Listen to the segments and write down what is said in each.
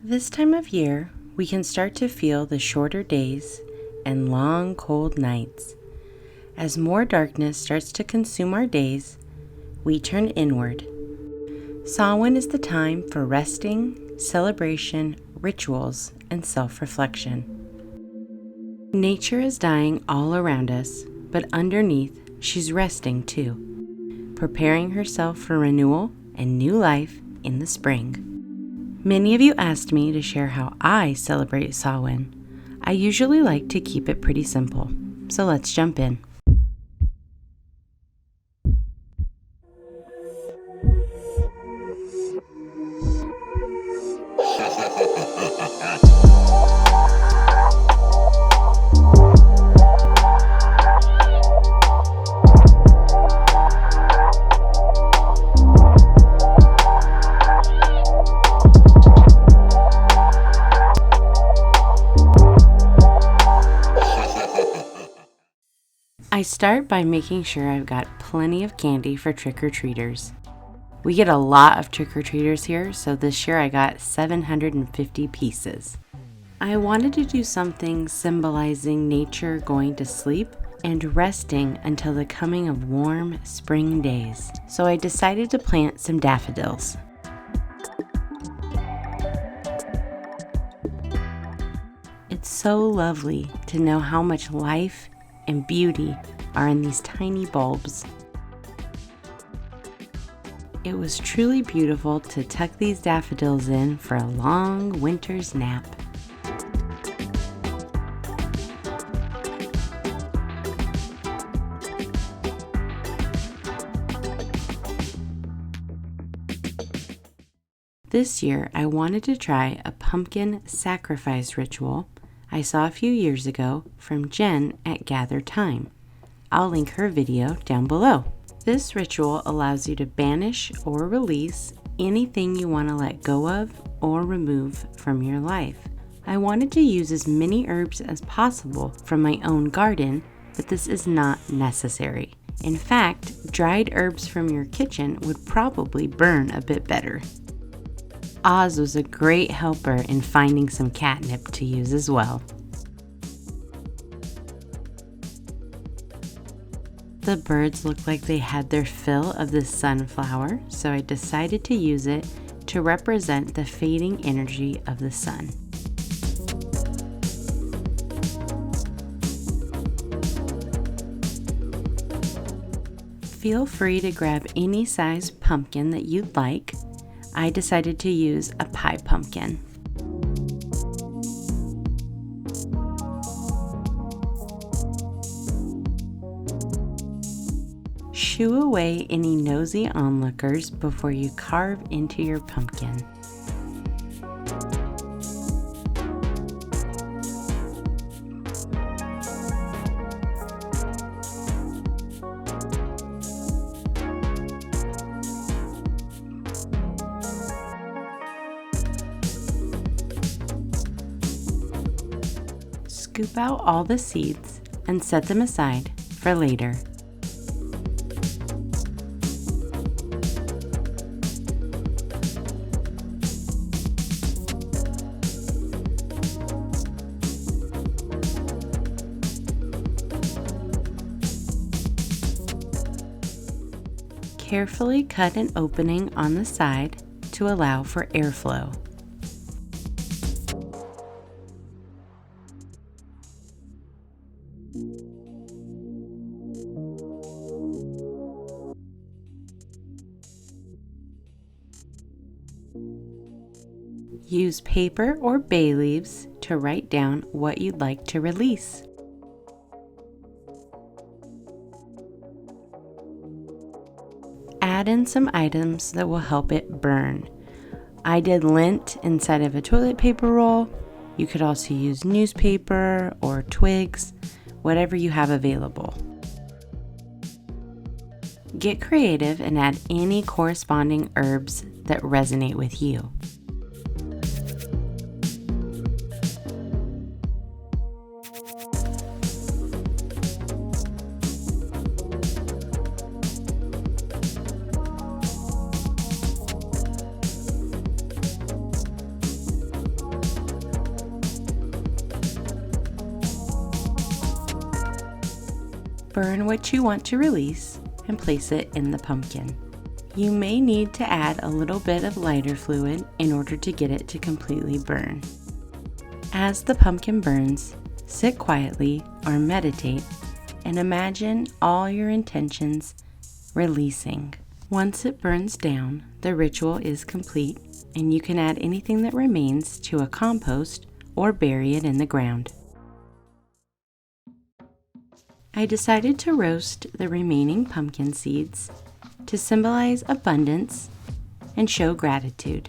This time of year, we can start to feel the shorter days and long, cold nights. As more darkness starts to consume our days, we turn inward. Samhain is the time for resting, celebration, rituals, and self-reflection. Nature is dying all around us, but underneath, she's resting too, preparing herself for renewal and new life in the spring. Many of you asked me to share how I celebrate Samhain. I usually like to keep it pretty simple, so let's jump in. I start by making sure I've got plenty of candy for trick-or-treaters. We get a lot of trick-or-treaters here, so this year I got 750 pieces. I wanted to do something symbolizing nature going to sleep and resting until the coming of warm spring days, so I decided to plant some daffodils. It's so lovely to know how much life and beauty are in these tiny bulbs. It was truly beautiful to tuck these daffodils in for a long winter's nap. This year, I wanted to try a pumpkin sacrifice ritual I saw a few years ago from Jen at Gather Time. I'll link her video down below. This ritual allows you to banish or release anything you want to let go of or remove from your life. I wanted to use as many herbs as possible from my own garden, but this is not necessary. In fact, dried herbs from your kitchen would probably burn a bit better. Oz was a great helper in finding some catnip to use as well. The birds looked like they had their fill of this sunflower, so I decided to use it to represent the fading energy of the sun. Feel free to grab any size pumpkin that you'd like. I decided to use a pie pumpkin. Shoo away any nosy onlookers before you carve into your pumpkin. Scoop out all the seeds and set them aside for later. Carefully cut an opening on the side to allow for airflow. Use paper or bay leaves to write down what you'd like to release. Add in some items that will help it burn. I did lint inside of a toilet paper roll. You could also use newspaper or twigs, whatever you have available. Get creative and add any corresponding herbs that resonate with you. Burn what you want to release and place it in the pumpkin. You may need to add a little bit of lighter fluid in order to get it to completely burn. As the pumpkin burns, sit quietly or meditate and imagine all your intentions releasing. Once it burns down, the ritual is complete and you can add anything that remains to a compost or bury it in the ground. I decided to roast the remaining pumpkin seeds to symbolize abundance and show gratitude.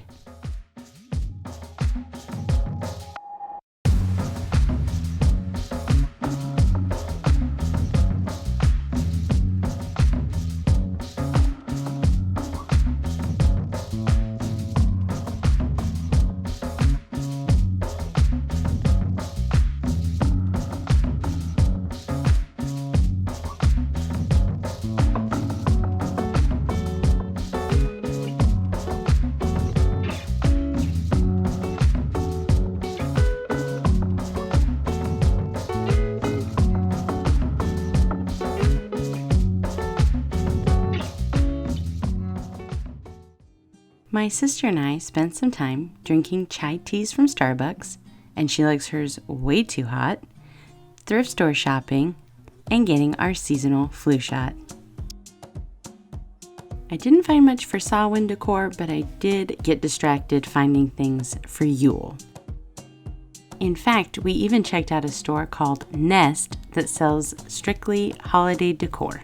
My sister and I spent some time drinking chai teas from Starbucks, and she likes hers way too hot, thrift store shopping, and getting our seasonal flu shot. I didn't find much for Samhain decor, but I did get distracted finding things for Yule. In fact, we even checked out a store called Nest that sells strictly holiday decor.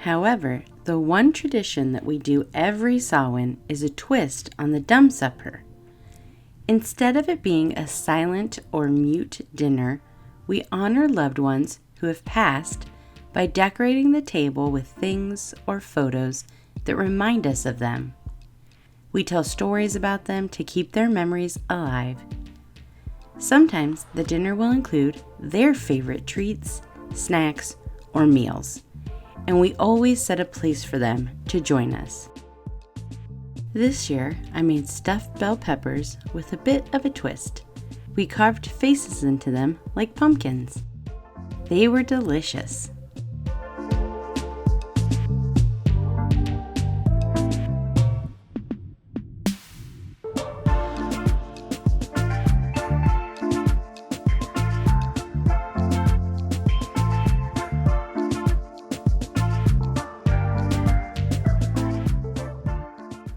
However, the one tradition that we do every Samhain is a twist on the dumb supper. Instead of it being a silent or mute dinner, we honor loved ones who have passed by decorating the table with things or photos that remind us of them. We tell stories about them to keep their memories alive. Sometimes the dinner will include their favorite treats, snacks, or meals, and we always set a place for them to join us. This year, I made stuffed bell peppers with a bit of a twist. We carved faces into them like pumpkins. They were delicious.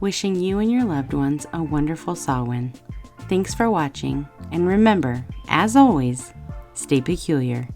Wishing you and your loved ones a wonderful Samhain. Thanks for watching, and remember, as always, stay peculiar.